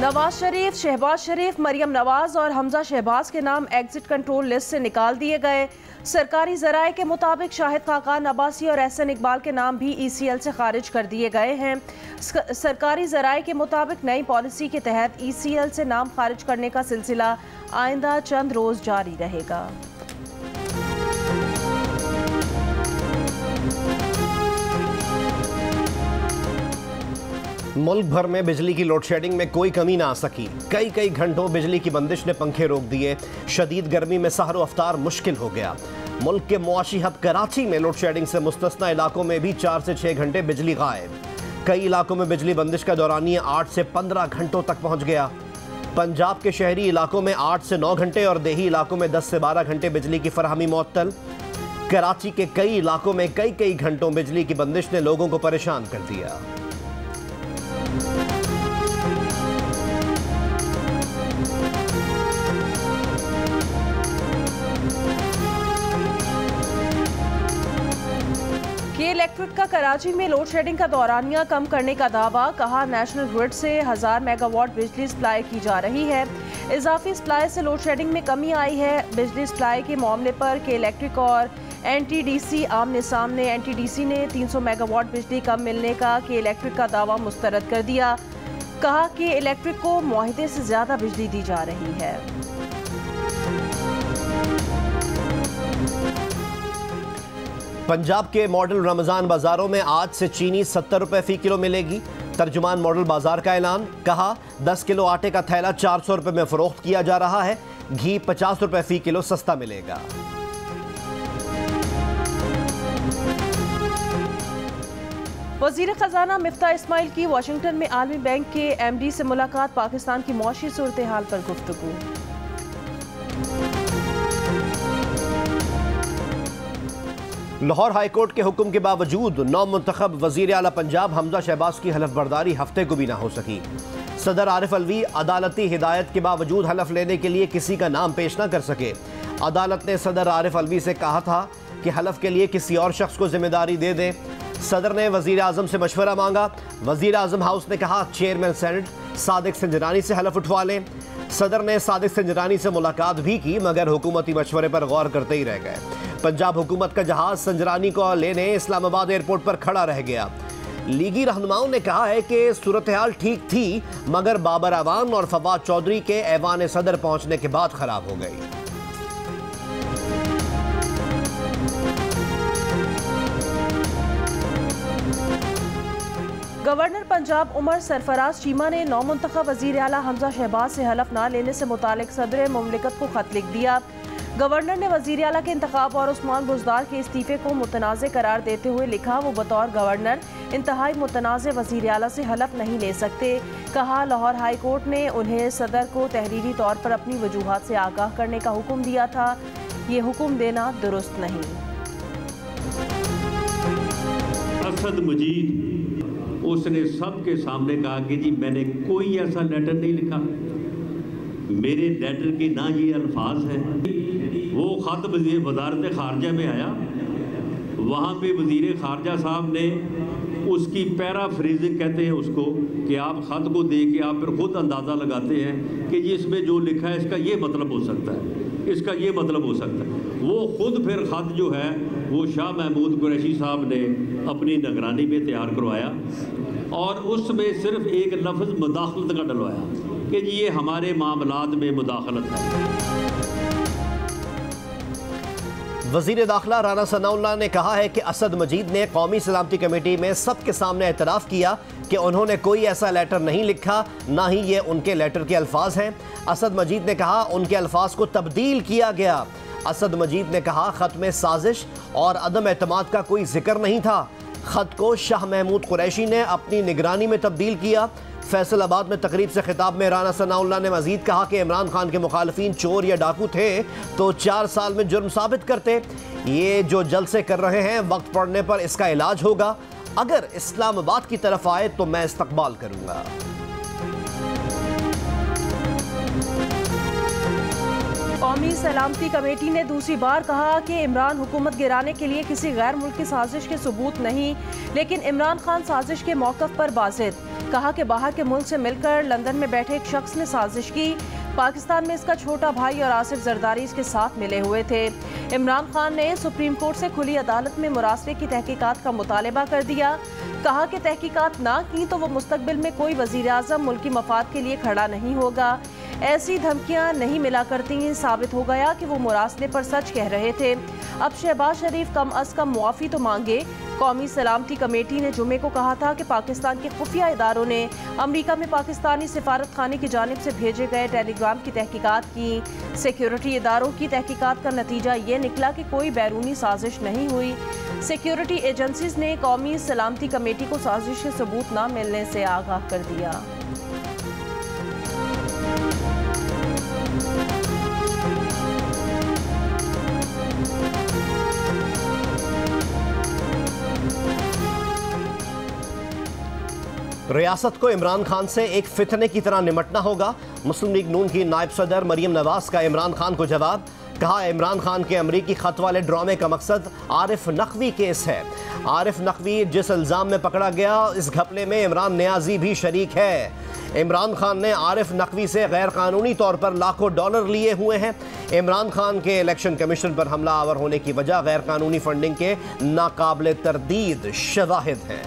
नवाज शरीफ, शहबाज शरीफ, मरियम नवाज और हमजा शहबाज के नाम एग्जिट कंट्रोल लिस्ट से निकाल दिए गए। सरकारी ज़राए के मुताबिक शाहिद खाकान अब्बासी और एहसन इकबाल के नाम भी ECL से खारिज कर दिए गए हैं। सरकारी ज़राए के मुताबिक नई पॉलिसी के तहत ECL से नाम खारिज करने का सिलसिला आइंदा चंद रोज़ जारी रहेगा। मुल्क भर में बिजली की लोड शेडिंग में कोई कमी ना आ सकी। कई घंटों बिजली की बंदिश ने पंखे रोक दिए। शदीद गर्मी में सहर अफ्तार मुश्किल हो गया। मुल्क के मुआशी हब कराची में लोड शेडिंग से मुस्तस्ना इलाकों में भी 4 से 6 घंटे बिजली गायब। कई इलाकों में बिजली बंदिश का दौरानिया 8 से 15 घंटों तक पहुंच गया। पंजाब के शहरी इलाकों में 8 से 9 घंटे और देही इलाकों में 10 से 12 घंटे बिजली की फराहमी मुअत्तल। कराची के कई इलाकों में कई घंटों बिजली की बंदिश ने लोगों को परेशान कर दिया। के इलेक्ट्रिक का कराची में लोड शेडिंग का दौरानिया कम करने का दावा। कहा, नेशनल ग्रिड से 1000 मेगावाट बिजली सप्लाई की जा रही है। इजाफी सप्लाई से लोड शेडिंग में कमी आई है। बिजली सप्लाई के मामले पर के इलेक्ट्रिक और NTDC आमने सामने। NTDC ने 300 मेगावाट बिजली कम मिलने का के इलेक्ट्रिक का दावा मुस्तरद कर दिया। कहा कि इलेक्ट्रिक को मुआहिदे से ज़्यादा बिजली दी जा रही है। पंजाब के मॉडल रमज़ान बाज़ारों में आज से चीनी 70 रुपये फ़ी किलो मिलेगी। तर्जुमान मॉडल बाज़ार का ऐलान। कहा, 10 किलो आटे का थैला 400 रुपये में फ़रोख्त किया जा रहा है। घी 50 रुपये फ़ी किलो सस्ता मिलेगा। वज़ीर ख़ज़ाना मिफ्ता इस्माइल की वाशिंगटन में आलमी बैंक के MD से मुलाकात। पाकिस्तान की मौशी सूरत हाल पर गुफ्तगू। लाहौर हाईकोर्ट के हुक्म के बावजूद नौमुंतखब वज़ीर आला पंजाब हमजा शहबाज की हलफ बर्दारी हफ्ते को भी ना हो सकी। सदर आरिफ अलवी अदालती हिदायत के बावजूद हलफ लेने के लिए किसी का नाम पेश ना कर सके। अदालत ने सदर आरिफ अलवी से कहा था कि हलफ के लिए किसी और शख्स को जिम्मेदारी दे दें। सदर ने वज़ीर आज़म से मशवरा मांगा। वज़ीर आज़म हाउस ने कहा, चेयरमैन सेनेट सादिक सिंजरानी से हलफ उठवा लें। सदर ने सादिक सिंजरानी से मुलाकात भी की, मगर हुकूमती मशवरे पर गौर करते ही रह गए। पंजाब हुकूमत का जहाज संजरानी को लेने इस्लामाबाद एयरपोर्ट पर खड़ा रह गया। लीगी रहनुमाओं ने कहा है कि सूरत हाल ठीक थी, मगर बाबर अवान और फवाद चौधरी के ऐवान सदर पहुंचने के बाद खराब हो गई। गवर्नर पंजाब उमर सरफराज चीमा ने नौमुंतखब वज़ीर आला हमजा शहबाज से हलफ ना लेने से मुतालिक सदर मुमलिकत को खत लिख दिया। गवर्नर ने वज़ीर आला के इंतखाब और उस्मान बुज़दार के इस्तीफ़े को मुतनाज़े करार देते हुए लिखा, वो बतौर गवर्नर इंतहाई मुतनाज़े वज़ीर आला से हलफ नहीं ले सकते। कहा, लाहौर हाई कोर्ट ने उन्हें सदर को तहरीरी तौर पर अपनी वजूहात से आगाह करने का हुक्म दिया था। ये हुक्म देना दुरुस्त नहीं। असद मजीद उसने सबके सामने कहा कि जी मैंने कोई ऐसा लेटर नहीं लिखा, मेरे लेटर के ना ये अल्फाज हैं। वो ख़त वज़ारत ख़ारजा में आया, वहाँ पे वज़ीर ख़ारजा साहब ने उसकी पैराफ्रेजिंग कहते हैं उसको, कि आप ख़त को दे के आप फिर ख़ुद अंदाज़ा लगाते हैं कि जी इसमें जो लिखा है इसका ये मतलब हो सकता है, इसका ये मतलब हो सकता है। वो ख़ुद फिर ख़त जो है वो शाह महमूद कुरैशी साहब ने अपनी निगरानी में तैयार करवाया और उसमें सिर्फ एक लफ्ज़ मुदाखलत का डलवाया कि जी ये हमारे मामलात में मुदाखलत है। वज़ीर दाखिला राना सनाउल्लाह ने कहा है कि असद मजीद ने कौमी सलामती कमेटी में सबके सामने एतराफ़ किया कि उन्होंने कोई ऐसा लेटर नहीं लिखा, ना ही ये उनके लेटर के अल्फाज हैं। असद मजीद ने कहा, उनके अल्फाज को तब्दील किया गया। असद मजीद ने कहा, ख़त में साजिश और अदम एतमाद का कोई जिक्र नहीं था। ख़त को शाह महमूद कुरैशी ने अपनी निगरानी में तब्दील किया। फैसलाबाद में तकरीब से खिताब में राना सनाउल्लाह ने मजीद कहा कि इमरान खान के मुखालफीन चोर या डाकू थे तो 4 साल में जुर्म साबित करते। ये जो जलसे कर रहे हैं, वक्त पड़ने पर इसका इलाज होगा। अगर इस्लामाबाद की तरफ आए तो मैं इस्तकबाल करूँगा। कौमी सलामती कमेटी ने दूसरी बार कहा कि इमरान हुकूमत गिराने के लिए किसी गैर मुल्की साजिश के सबूत नहीं, लेकिन इमरान खान साजिश के मौक़िफ़ पर बाज़िद। कहा कि बाहर के मुल्क से मिलकर लंदन में बैठे एक शख्स ने साजिश की। पाकिस्तान में इसका छोटा भाई और आसिफ जरदारी इसके साथ मिले हुए थे। इमरान खान ने सुप्रीम कोर्ट से खुली अदालत में मुरासले की तहकीकात का मुतालबा कर दिया। कहा कि तहकीकात ना की तो वो मुस्तकबिल में कोई वजीर आज़म मुल्की मफाद के लिए खड़ा नहीं होगा। ऐसी धमकियां नहीं मिला करती, साबित हो गया कि वो मुरासले पर सच कह रहे थे। अब शहबाज शरीफ कम अज कम मुआफ़ी तो मांगे। कौमी सलामती कमेटी ने जुमे को कहा था कि पाकिस्तान के खुफिया इदारों ने अमरीका में पाकिस्तानी सिफारत खाने की जानिब से भेजे गए टेलीग्राम की तहकीकात की। सिक्योरिटी इदारों की तहकीकात का नतीजा ये निकला कि कोई बैरूनी साजिश नहीं हुई। सिक्योरिटी एजेंसीज ने कौमी सलामती कमेटी को साजिश के सबूत न मिलने से आगाह कर दिया। रियासत को इमरान खान से एक फितने की तरह निमटना होगा। मुस्लिम लीग नून की नायब सदर मरियम नवाज का इमरान खान को जवाब। कहा, इमरान खान के अमरीकी खत वाले ड्रामे का मकसद आरिफ नकवी केस है। आरिफ नकवी जिस इल्ज़ाम में पकड़ा गया, इस घपले में इमरान नियाजी भी शरीक है। इमरान खान ने आरिफ नकवी से गैर कानूनी तौर पर लाखों डॉलर लिए हुए हैं। इमरान खान के इलेक्शन कमीशन पर हमला आवर होने की वजह गैर कानूनी फंडिंग के नाकाबिले तरदीद शवाहिद हैं।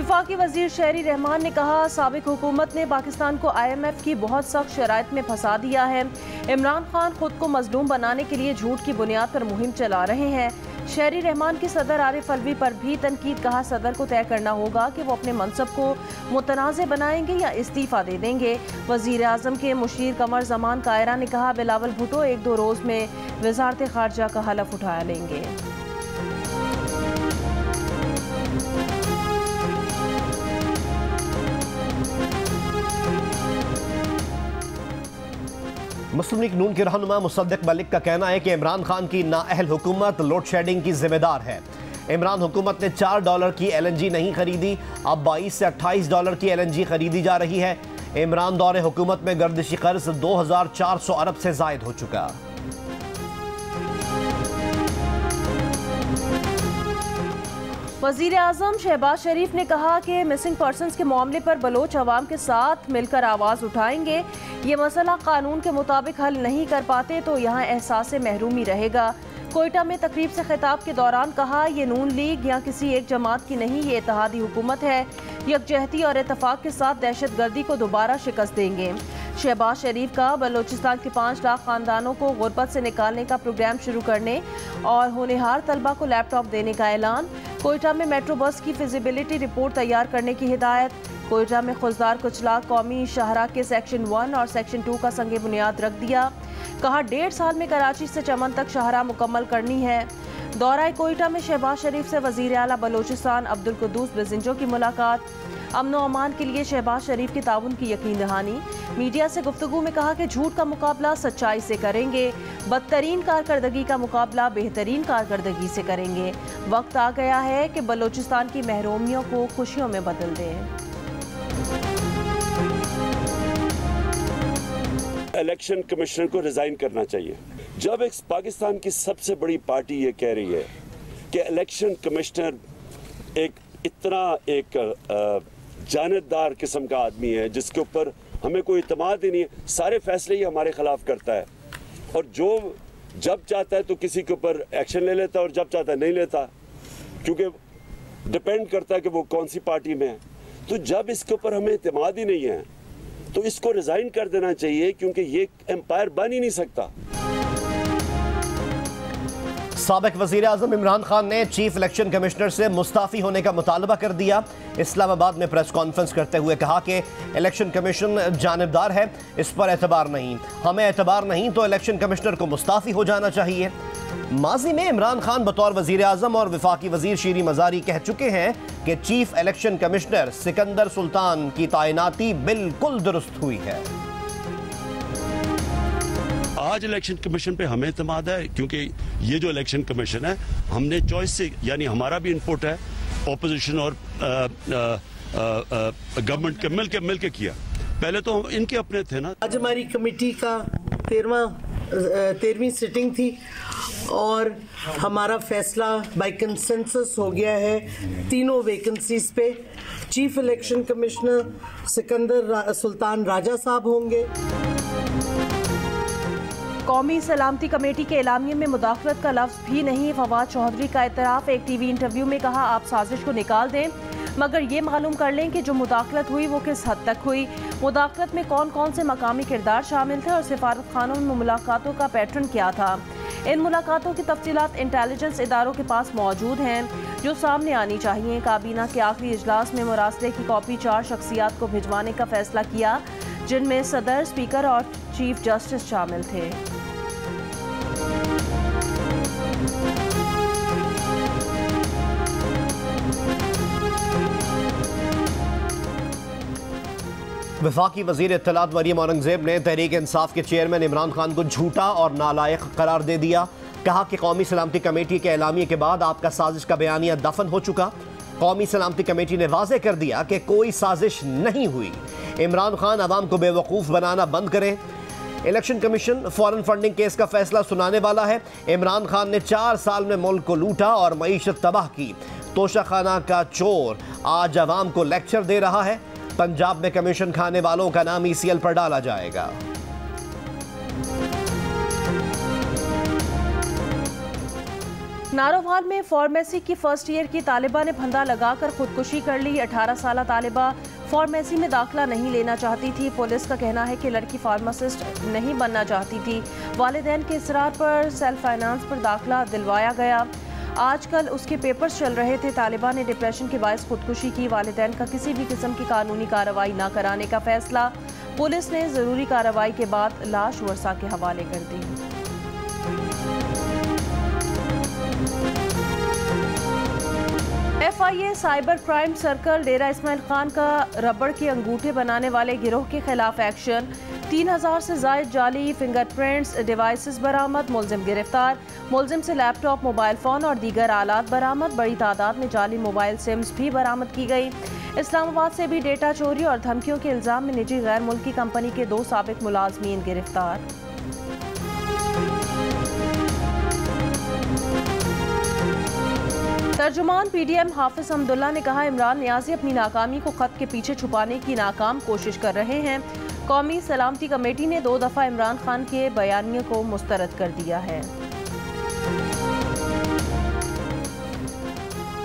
वफाकी वजीर शहरी रहमान ने कहा, साबिक हुकूमत ने पाकिस्तान को IMF की बहुत सख्त शराइत में फंसा दिया है। इमरान खान खुद को मजलूम बनाने के लिए झूठ की बुनियाद पर मुहिम चला रहे हैं। शहरी रहमान की सदर आरिफ अलवी पर भी तनकीद। कहा, सदर को तय करना होगा कि वो अपने मनसब को मुतनाज़ बनाएंगे या इस्तीफ़ा दे देंगे। वज़ीर आज़म के मुशीर कमर जमान कायरा ने कहा, बिलावल भुट्टो 1-2 रोज़ में वज़ारत ख़ारजा का हलफ उठा लेंगे। मुस्लिम लीग नून के रहनुमा मुसद्दिक मलिक का कहना है कि इमरान खान की नाअहल हुकूमत लोड शेडिंग की जिम्मेदार है। इमरान हुकूमत ने $4 की LNG नहीं खरीदी, अब $22 से $28 की LNG खरीदी जा रही है। इमरान दौरे हुकूमत में गर्दिशी कर्ज 2400 अरब से जायद हो चुका। वज़ीर आज़म शहबाज शरीफ ने कहा कि मिसिंग पर्सनस के मामले पर बलोच अवाम के साथ मिलकर आवाज़ उठाएंगे। ये मसला कानून के मुताबिक हल नहीं कर पाते तो यहाँ एहसास महरूमी रहेगा। कोयटा में तकरीब से खिताब के दौरान कहा, ये नून लीग या किसी एक जमात की नहीं, ये इत्तेहादी हुकूमत है। यकजहती और इत्तफाक के साथ दहशत गर्दी को दोबारा शिकस्त देंगे। शहबाज शरीफ का बलोचिस्तान के 5 लाख खानदानों को गुर्बत से निकालने का प्रोग्राम शुरू करने और होनहार तलबा को लैपटॉप देने का ऐलान। कोयटा में मेट्रो बस की फिजिबिलिटी रिपोर्ट तैयार करने की हिदायत। कोयटा में खुजदार कुचला कौमी शाहरा के सेक्शन 1 और सेक्शन 2 का संगे बुनियाद रख दिया। कहा, 1.5 साल में कराची से चमन तक शाहरा मुकम्मल करनी है। दौरा कोयटा में शहबाज शरीफ से वज़ीर आला बलोचिस्तान अब्दुल कुद्दूस बेजिंजो की मुलाकात। अमन व अमान के लिए शहबाज शरीफ के ताउन की यकीन दहानी। मीडिया से गुफ्तगू में कहा कि झूठ का मुकाबला सच्चाई से करेंगे, बदतरीन कारकर्दगी का मुकाबला बेहतरीन कारकर्दगी से करेंगे। वक्त आ गया है कि बलोचिस्तान की महरूमियों को खुशियों में बदल दें। इलेक्शन कमिश्नर को रिजाइन करना चाहिए। जब एक पाकिस्तान की सबसे बड़ी पार्टी ये कह रही है कि इलेक्शन कमिश्नर एक इतना एक जानतदार किस्म का आदमी है जिसके ऊपर हमें कोई इत्मीनान ही नहीं है, सारे फैसले ही हमारे खिलाफ करता है और जो जब चाहता है तो किसी के ऊपर एक्शन ले लेता है और जब चाहता है नहीं लेता, क्योंकि डिपेंड करता है कि वो कौन सी पार्टी में है। तो जब इसके ऊपर हमें इत्मीनान ही नहीं है तो इसको रिजाइन कर देना चाहिए, क्योंकि ये एम्पायर बन ही नहीं सकता। साबिक वज़ीर आज़म इमरान खान ने चीफ इलेक्शन कमिश्नर से मुस्ताफ़ी होने का मुतालबा कर दिया। इस्लामाबाद में प्रेस कॉन्फ्रेंस करते हुए कहा कि इलेक्शन कमीशन जानिबदार है, इस पर एतबार नहीं, हमें एतबार नहीं तो इलेक्शन कमिश्नर को मुस्ताफ़ी हो जाना चाहिए। माजी में इमरान खान बतौर वज़ीर आज़म और वफाकी वज़ीर शीरी मज़ारी कह चुके हैं कि chief election commissioner Sikandar Sultan की तैनाती बिल्कुल दुरुस्त हुई है। आज इलेक्शन कमीशन पे हमें इत्मीनान है, क्योंकि ये जो इलेक्शन कमीशन है हमने चॉइस से, यानी हमारा भी इनपुट है, ऑपोजिशन और गवर्नमेंट के मिल के किया। पहले तो इनके अपने थे ना। आज हमारी कमेटी का 13वीं सिटिंग थी और हमारा फैसला बाय कंसेंसस हो गया है तीनों वैकेंसीज पे। Chief election commissioner Sikandar Sultan Raja साहब होंगे। कौमी सलामती कमेटी के एलामिये में मुदाखलत का लफ्ज़ भी नहीं। फवाद चौधरी का इतराफ़, एक टीवी इंटरव्यू में कहा आप साजिश को निकाल दें मगर ये मालूम कर लें कि जो मुदाखलत हुई वो किस हद तक हुई, मुदाखलत में कौन कौन से मकामी किरदार शामिल थे और सिफारत खानों में मुलाकातों का पैटर्न क्या था। इन मुलाकातों की तफसीलात इंटेलिजेंस इदारों के पास मौजूद हैं जो सामने आनी चाहिए। काबीना के आखिरी इजलास में मुरासले की कॉपी 4 शख्सियात को भिजवाने का फैसला किया जिनमें सदर, स्पीकर और चीफ जस्टिस शामिल थे। वफाकी वज़ीर इत्तलात मरियम औरंगज़ेब ने तहरीक इंसाफ के चेयरमैन इमरान खान को झूठा और नालायक करार दे दिया। कहा कि कौमी सलामती कमेटी के एलामिये के बाद आपका साजिश का बयानिया दफन हो चुका। कौमी सलामती कमेटी ने वाज़ेह कर दिया कि कोई साजिश नहीं हुई। इमरान खान अवाम को बेवकूफ़ बनाना बंद करें। Election commission foreign funding case का फैसला सुनाने वाला है। इमरान खान ने 4 साल में मुल्क को लूटा और मईशत तबाह की। तोशाखाना का चोर आज अवाम को लेक्चर दे रहा है। पंजाब में कमीशन खाने वालों का नाम ECL पर डाला जाएगा। नारोवाल में फार्मेसी की फर्स्ट ईयर की तालिबा ने फंदा लगाकर खुदकुशी कर ली। 18 साल तालिबा फार्मेसी में दाखिला नहीं लेना चाहती थी। पुलिस का कहना है कि लड़की फार्मासिस्ट नहीं बनना चाहती थी। वालिदैन के इसरार पर सेल्फ फाइनेंस पर दाखिला दिलवाया गया। आजकल उसके पेपर्स चल रहे थे। तालिबा ने डिप्रेशन के बायस खुदकुशी की। वालिदैन का किसी भी किस्म की कानूनी कार्रवाई न कराने का फैसला। पुलिस ने जरूरी कार्रवाई के बाद लाश वर्षा के हवाले कर दी। FIA साइबर क्राइम सर्कल डेरा इस्माइल खान का रबड़ के अंगूठे बनाने वाले गिरोह के खिलाफ एक्शन। 3000 से जायद जाली फिंगरप्रिंट्स डिवाइसेस बरामद। मुलजिम गिरफ्तार। मुलजिम से लैपटॉप, मोबाइल फ़ोन और दीगर आलात बरामद। बड़ी तादाद में जाली मोबाइल सिम्स भी बरामद की गई। इस्लामाबाद से भी डेटा चोरी और धमकियों के इल्ज़ाम में निजी गैर मुल्की कंपनी के 2 साबिक मुलाजमीन गिरफ्तार। तर्जुमान PDM हाफिज हमदुल्ला ने कहा इमरान नियाज़ी अपनी नाकामी को ख़त के पीछे छुपाने की नाकाम कोशिश कर रहे हैं। कौमी सलामती कमेटी ने 2 दफ़ा इमरान खान के बयानिए को मुस्तरद कर दिया है।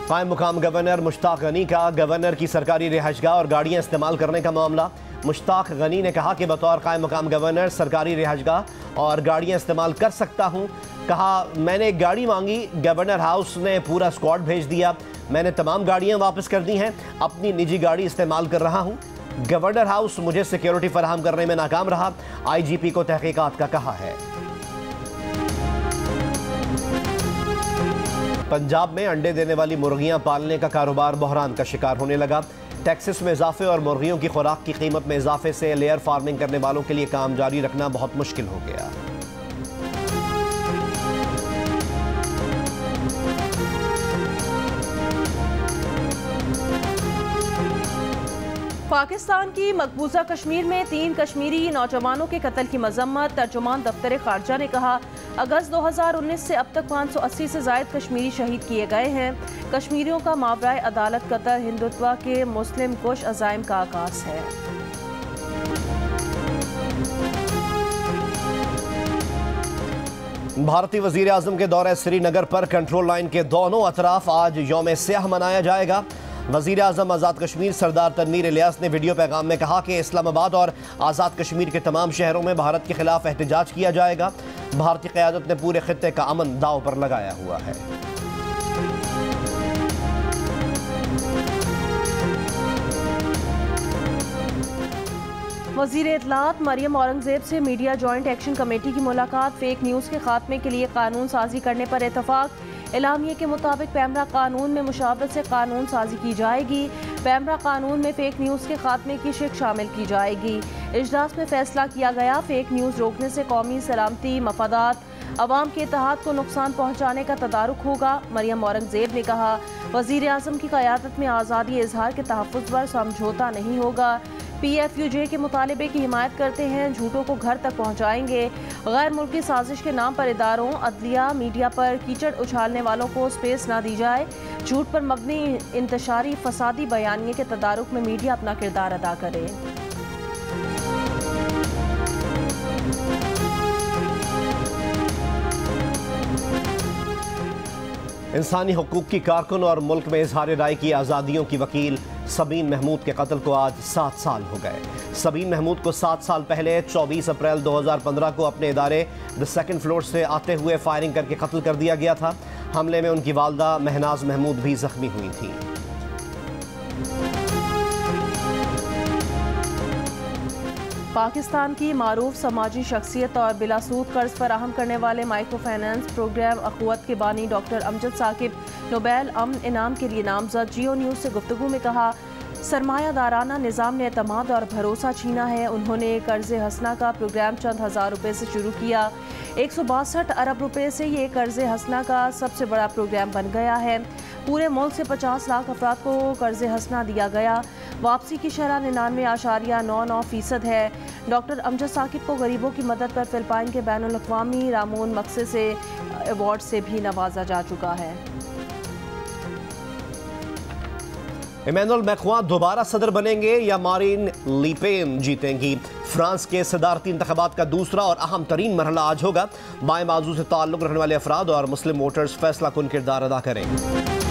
कायम मुकाम गवर्नर मुश्ताक गनी का गवर्नर की सरकारी रिहाइशगाह और गाड़ियां इस्तेमाल करने का मामला। मुश्ताक गनी ने कहा कि बतौर कायम मुकाम गवर्नर सरकारी रिहाइशगाह और गाड़ियां इस्तेमाल कर सकता हूं। कहा मैंने एक गाड़ी मांगी, गवर्नर हाउस ने पूरा स्क्वाड भेज दिया। मैंने तमाम गाड़ियां वापस कर दी हैं। अपनी निजी गाड़ी इस्तेमाल कर रहा हूं। गवर्नर हाउस मुझे सिक्योरिटी फराहम करने में नाकाम रहा। IGP को तहकीकात का कहा है। पंजाब में अंडे देने वाली मुर्गियां पालने का कारोबार बहरान का शिकार होने लगा। टैक्सेस में इजाफे और मुर्गियों की खुराक की कीमत में इजाफे से लेयर फार्मिंग करने वालों के लिए काम जारी रखना बहुत मुश्किल हो गया। पाकिस्तान की मकबूजा कश्मीर में 3 कश्मीरी नौजवानों के कत्ल की मजम्मत। तर्जुमान दफ्तर खारजा ने कहा अगस्त 2019 से अब तक 580 से जायद कश्मीरी शहीद किए गए हैं। कश्मीरियों का मावराए अदालत कत्ल हिंदुत्व के मुस्लिम कुश अज़ाइम का आगाज है। भारतीय वजीर आजम के दौरे श्रीनगर पर कंट्रोल लाइन के दोनों अतराफ आज यौम स्याह मनाया जाएगा। वजीर आजम आज़ाद कश्मीर सरदार तनवीर इलियास ने वीडियो पैगाम में कहा कि इस्लामाबाद और आज़ाद कश्मीर के तमाम शहरों में भारत के खिलाफ एहतजाज किया जाएगा। भारतीय क़यादत ने पूरे खित्ते का अमन दांव पर लगाया हुआ है। वज़ीर इत्तलात मरियम औरंगज़ेब से मीडिया जॉइंट एक्शन कमेटी की मुलाकात। फेक न्यूज़ के खात्मे के लिए कानून साजी करने पर इतफाक। एलामिये के मुताबिक पैमरा कानून में मुशावरत से कानून साजी की जाएगी। पैमरा कानून में फेक न्यूज़ के खात्मे की शिक शामिल की जाएगी। इजलास में फैसला किया गया फेक न्यूज़ रोकने से कौमी सलामती, मफादात, अवाम के इत्तेहाद को नुकसान पहुँचाने का तदारुक होगा। मरियम औरंगज़ेब ने कहा वज़ीर आज़म की क़यादत में आज़ादी इजहार के तहफ़्फ़ुज़ पर समझौता नहीं होगा। PFUJ के मुतालबे की हिमायत करते हैं, झूठों को घर तक पहुँचाएंगे। गैर मुल्की साजिश के नाम पर इदारों, अदलिया, मीडिया पर कीचड़ उछालने वालों को स्पेस ना दी जाए। झूठ पर मबनी इंतशारी फसादी बयानिए के तदारुक में मीडिया अपना किरदार अदा करे। इंसानी हुकूक की कारकुन और मुल्क में इजहार राय की आज़ादियों की वकील सबीन महमूद के कत्ल को आज 7 साल हो गए। सबीन महमूद को 7 साल पहले 24 अप्रैल 2015 को अपने इदारे द सेकंड फ्लोर से आते हुए फायरिंग करके कत्ल कर दिया गया था। हमले में उनकी वालदा महनाज महमूद भी जख्मी हुई थी। पाकिस्तान की मारूफ समाजी शख्सियत और बिलासूद कर्ज फराहम करने वाले माइक्रो फाइनेंस प्रोग्राम अखुवत के बानी डॉक्टर अमजद साकिब नोबेल अमन इनाम के लिए नामजद। जियो न्यूज़ से गुफ्तगू में कहा, सरमायादाराना निज़ाम ने एतमाद और भरोसा छीना है। उन्होंने कर्ज हसना का प्रोग्राम चंद हज़ार रुपये से शुरू किया। 162 अरब रुपये से ये कर्ज हसना का सबसे बड़ा प्रोग्राम बन गया है। पूरे मुल्क से 50 लाख अफराद को कर्ज हसना दिया गया। वापसी की शरह 99.99% है। डॉक्टर अमजद साकिब को गरीबों की मदद पर फिलिपाइन के बैनुल अक़वामी रामोन मकसद से अवार्ड से भी नवाजा जा चुका है। इमैनुअल मैक्रों दोबारा सदर बनेंगे या मारीन ले पेन जीतेंगी? फ्रांस के सदारती इंतखाबात का दूसरा और अहम तरीन मरहला आज होगा। बाएं बाजू से ताल्लुक रखने वाले अफराद और मुस्लिम वोटर्स फैसला कुन किरदार अदा करेंगे।